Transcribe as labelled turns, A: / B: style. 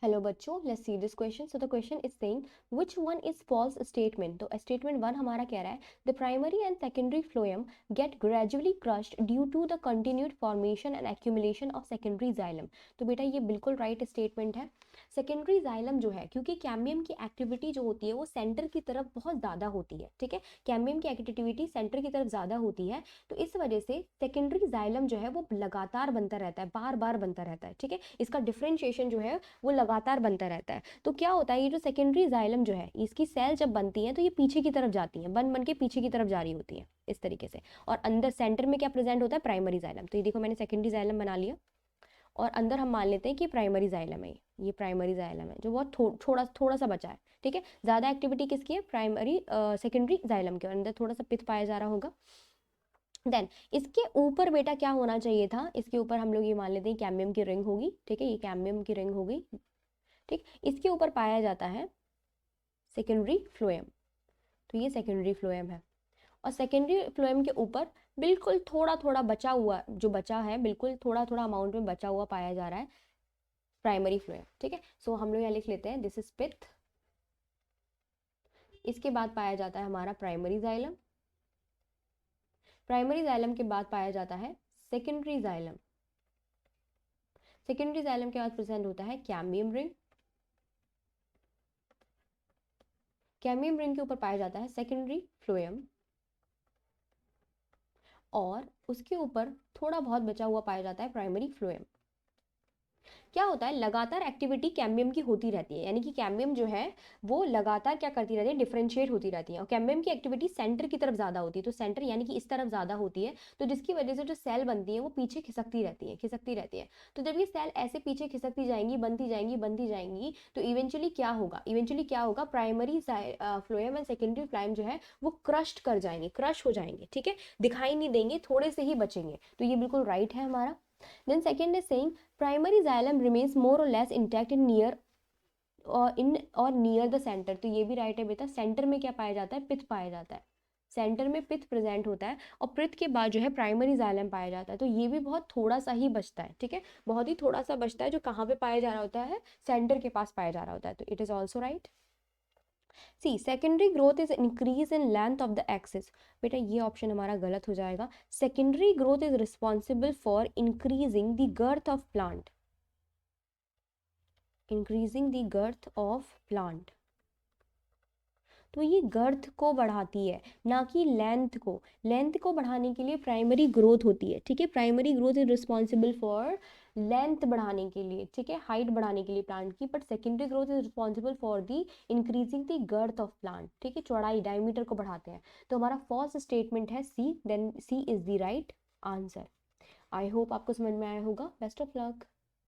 A: Hello बच्चों, let's see this question. So the question is saying which one is false statement. तो statement one हमारा कह रहा है the primary and secondary phloem get gradually crushed due to the continued formation and accumulation of secondary xylem. तो बेटा ये बिल्कुल right statement है. सेकेंडरी जाइलम जो है, क्योंकि कैम्बियम की एक्टिविटी जो होती है वो सेंटर की तरफ बहुत ज़्यादा होती है. ठीक है, कैम्बियम की एक्टिविटी सेंटर की तरफ ज़्यादा होती है, तो इस वजह से सेकेंडरी जाइलम जो है वो लगातार बनता रहता है, बार बार बनता रहता है. ठीक है, इसका डिफ्रेंशिएशन जो है वो लगातार बनता रहता है. तो क्या होता है, ये जो सेकेंडरी जाइलम जो है, इसकी सेल जब बनती है तो ये पीछे की तरफ जाती है, बन बन के पीछे की तरफ जा रही होती है इस तरीके से. और अंदर सेंटर में क्या प्रेजेंट होता है, प्राइमरी जाइलम. तो ये देखो मैंने सेकेंडरी जाइलम बना लिया और अंदर हम मान लेते हैं कि प्राइमरी जाइलम है. ये प्राइमरी जाइलम है जो बहुत थोड़ा सा बचा है. ठीक है, ज़्यादा एक्टिविटी किसकी है, प्राइमरी सेकेंडरी जाइलम के अंदर थोड़ा सा पित्त पाया जा रहा होगा. देन इसके ऊपर बेटा क्या होना चाहिए था, इसके ऊपर हम लोग ये मान लेते हैं कैम्बियम की रिंग होगी. ठीक है, ये कैम्बियम की रिंग होगी. ठीक, इसके ऊपर पाया जाता है सेकेंडरी फ्लोएम. तो ये सेकेंडरी फ्लोएम है और सेकेंडरी फ्लोएम के ऊपर बिल्कुल थोड़ा थोड़ा बचा हुआ, जो बचा है बिल्कुल थोड़ा थोड़ा अमाउंट में बचा हुआ पाया जा रहा है प्राइमरी फ्लोएम. ठीक है, सो हम लोग यहाँ लिख लेते हैं दिस इज पिथ. इसके बाद पाया जाता है हमारा प्राइमरी जाइलम. प्राइमरी जाइलम के बाद पाया जाता है सेकेंडरी जाइलम. सेकेंडरी जाइलम के बाद प्रेजेंट होता है कैम्बियम रिंग. कैम्बियम रिंग के ऊपर पाया जाता है सेकेंडरी फ्लोएम और उसके ऊपर थोड़ा बहुत बचा हुआ पाया जाता है प्राइमरी फ्लोएम. क्या होता है, लगातार एक्टिविटी कैम्बियम की होती रहती है, यानी कि कैम्बियम जो है वो लगातार क्या करती रहती है, डिफरेंशिएट होती रहती है. और कैम्बियम की एक्टिविटी सेंटर की तरफ ज़्यादा होती है, तो सेंटर यानी कि इस तरफ ज़्यादा होती है, तो जिसकी वजह से जो सेल बनती है वो पीछे खिसकती रहती है, खिसकती रहती है. तो जब ये सेल ऐसे पीछे खिसकती जाएंगी, बनती जाएंगी, बनती जाएंगी, तो इवेंचुअली क्या होगा, primary phloem and secondary phloem जो है वो क्रश्ड कर जाएंगे, क्रश हो जाएंगे. ठीक है, दिखाई नहीं देंगे, थोड़े से ही बचेंगे. तो ये बिल्कुल राइट है हमारा. Then second is saying primary xylem remains more or less intact in near or near the center. तो ये भी राइट है बेटा. सेंटर में क्या पाया जाता है, पित्त पाया जाता है. सेंटर में पित्त प्रेजेंट होता है और पित्त के बाद जो है प्राइमरी जाइलम पाया जाता है. तो ये भी बहुत थोड़ा सा ही बचता है. ठीक है, बहुत ही थोड़ा सा बचता है, जो कहाँ पे पाया जा रहा होता है, सेंटर के पास पाया जा रहा होता है. तो it is also right. See secondary growth is increase in length of the axis. बेटा ये ऑप्शन हमारा गलत हो जाएगा. Secondary growth is responsible for increasing the girth of plant. Increasing the girth of plant, तो ये गर्थ को बढ़ाती है, ना कि लेंथ को. लेंथ को बढ़ाने के लिए प्राइमरी ग्रोथ होती है. ठीक है, primary growth is responsible for length बढ़ाने के लिए. ठीक है, हाइट बढ़ाने के लिए प्लांट की. But secondary growth is responsible for the increasing the girth of plant. ठीक है, चौड़ाई, डायमीटर को बढ़ाते हैं. तो हमारा फर्स्ट स्टेटमेंट है C. Then C is the right answer. I hope आपको समझ में आया होगा. Best of luck.